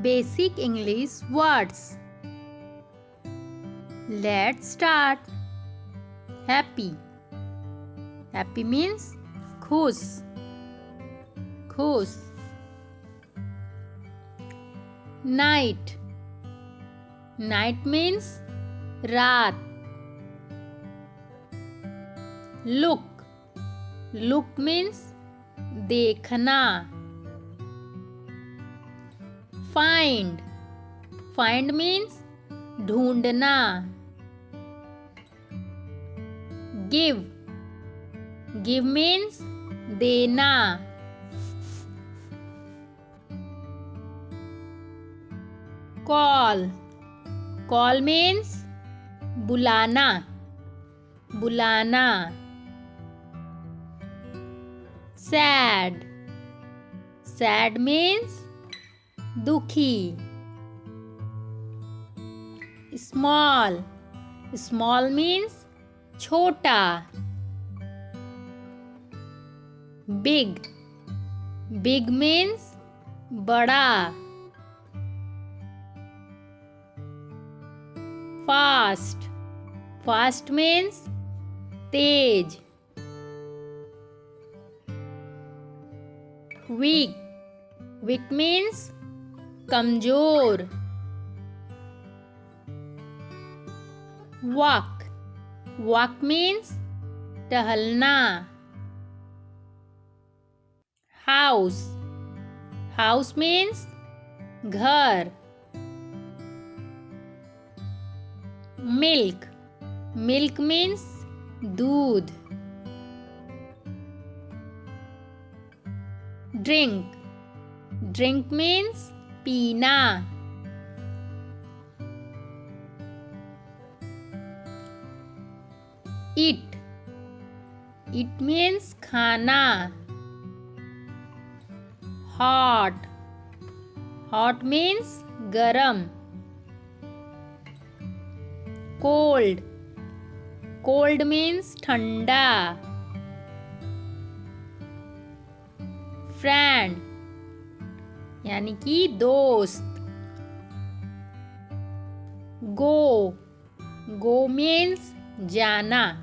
Basic English words. Let's start. Happy. Happy means खुश. खुश. Night. Night means रात. Look. Look means देखना. Find. Find means ढूंढना. Give. Give means देना. Call. Call means बुलाना. बुलाना. Sad. Sad means दुखी. Small. Small means छोटा. Big. Big means बड़ा. Fast. Fast means तेज. Weak. Weak means कमजोर. Walk. Walk means टहलना. House. House means घर. Milk. Milk means दूध. Drink. Drink means पीना. Eat. Eat means खाना. Hot. Hot means गरम. Cold. Cold means ठंडा. Friend यानी कि दोस्त. Go. Go means जाना.